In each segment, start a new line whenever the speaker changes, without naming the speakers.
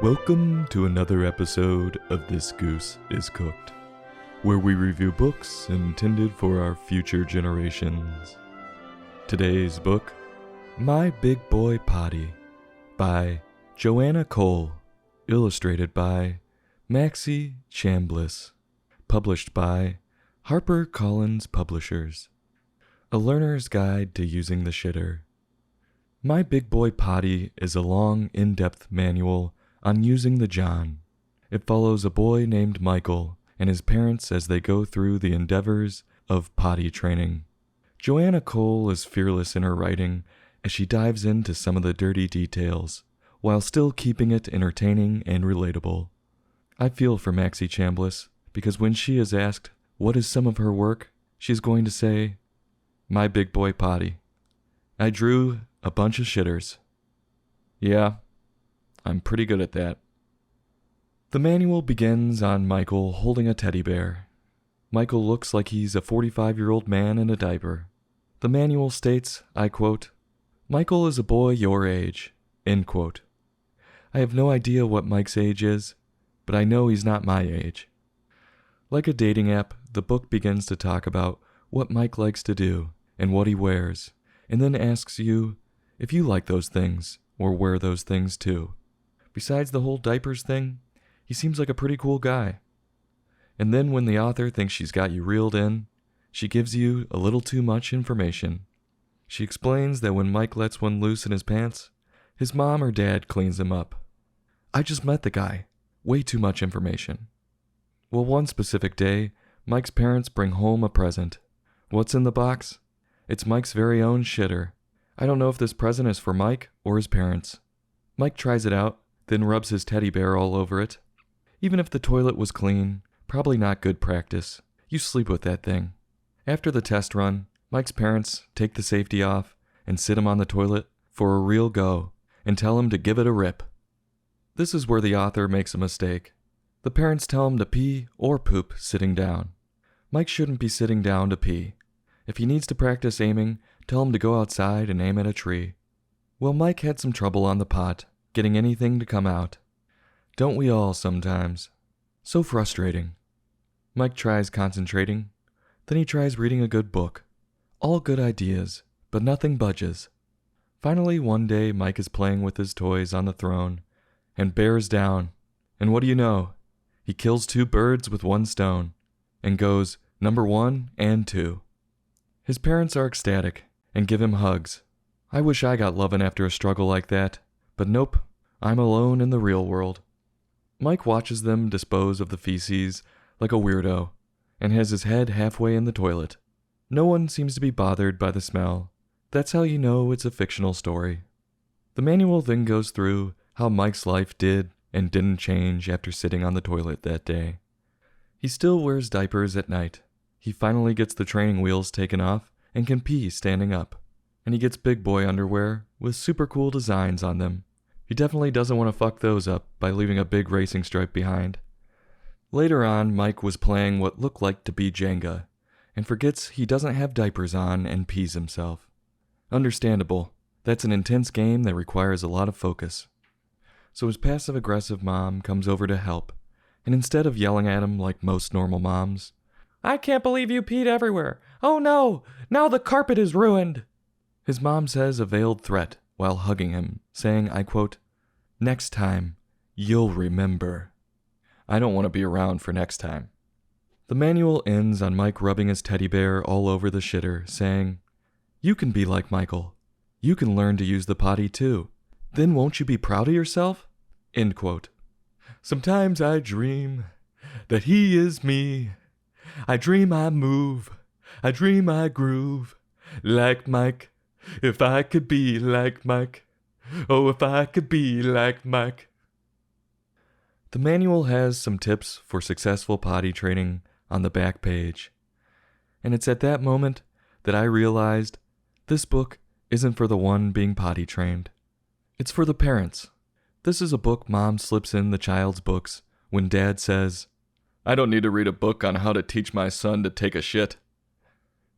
Welcome to another episode of This Goose is Cooked, where we review books intended for our future generations. Today's book, My Big Boy Potty, by Joanna Cole, illustrated by Maxie Chambliss, published by HarperCollins Publishers. A Learner's Guide to Using the Shitter. My Big Boy Potty is a long, in-depth manual on using the John. It follows a boy named Michael and his parents as they go through the endeavors of potty training. Joanna Cole is fearless in her writing as she dives into some of the dirty details, while still keeping it entertaining and relatable. I feel for Maxie Chambliss, because when she is asked what is some of her work, she's going to say, My Big Boy Potty. I drew a bunch of shitters. Yeah, I'm pretty good at that. The manual begins on Michael holding a teddy bear. Michael looks like he's a 45-year-old man in a diaper. The manual states, I quote, Michael is a boy your age, end quote. I have no idea what Mike's age is, but I know he's not my age. Like a dating app, the book begins to talk about what Mike likes to do and what he wears, and then asks you if you like those things or wear those things too. Besides the whole diapers thing, he seems like a pretty cool guy. And then when the author thinks she's got you reeled in, she gives you a little too much information. She explains that when Mike lets one loose in his pants, his mom or dad cleans him up. I just met the guy. Way too much information. Well, one specific day, Mike's parents bring home a present. What's in the box? It's Mike's very own shitter. I don't know if this present is for Mike or his parents. Mike tries it out, then rubs his teddy bear all over it. Even if the toilet was clean, probably not good practice. You sleep with that thing. After the test run, Mike's parents take the safety off and sit him on the toilet for a real go and tell him to give it a rip. This is where the author makes a mistake. The parents tell him to pee or poop sitting down. Mike shouldn't be sitting down to pee. If he needs to practice aiming, tell him to go outside and aim at a tree. Well, Mike had some trouble on the pot, getting anything to come out. Don't we all sometimes? So frustrating. Mike tries concentrating, then he tries reading a good book. All good ideas, but nothing budges. Finally, one day, Mike is playing with his toys on the throne, and bears down, and what do you know? He kills 2 birds with 1 stone, and goes number 1 and 2. His parents are ecstatic, and give him hugs. I wish I got lovin' after a struggle like that, but nope, I'm alone in the real world. Mike watches them dispose of the feces like a weirdo, and has his head halfway in the toilet. No one seems to be bothered by the smell. That's how you know it's a fictional story. The manual then goes through how Mike's life did and didn't change after sitting on the toilet that day. He still wears diapers at night. He finally gets the training wheels taken off and can pee standing up. And he gets big boy underwear with super cool designs on them. He definitely doesn't want to fuck those up by leaving a big racing stripe behind. Later on, Mike was playing what looked like to be Jenga, and forgets he doesn't have diapers on and pees himself. Understandable. That's an intense game that requires a lot of focus. So his passive-aggressive mom comes over to help, and instead of yelling at him like most normal moms, I can't believe you peed everywhere. Oh no, now the carpet is ruined. His mom says a veiled threat while hugging him, saying, I quote, Next time, you'll remember. I don't want to be around for next time. The manual ends on Mike rubbing his teddy bear all over the shitter, saying, You can be like Michael. You can learn to use the potty too. Then won't you be proud of yourself? End quote. Sometimes I dream that he is me. I dream I move. I dream I groove. Like Mike. If I could be like Mike. Oh, if I could be like Mike. The manual has some tips for successful potty training on the back page. And it's at that moment that I realized this book isn't for the one being potty trained. It's for the parents. This is a book mom slips in the child's books when dad says, I don't need to read a book on how to teach my son to take a shit.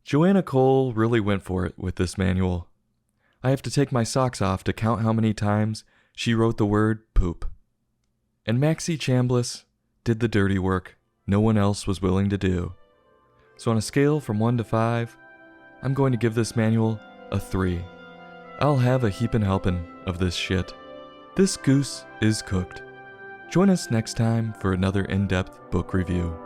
Joanna Cole really went for it with this manual. I have to take my socks off to count how many times she wrote the word poop. And Maxie Chambliss did the dirty work no one else was willing to do. So on a scale from 1 to 5, I'm going to give this manual a 3. I'll have a heapin' helpin' of this shit. This goose is cooked. Join us next time for another in-depth book review.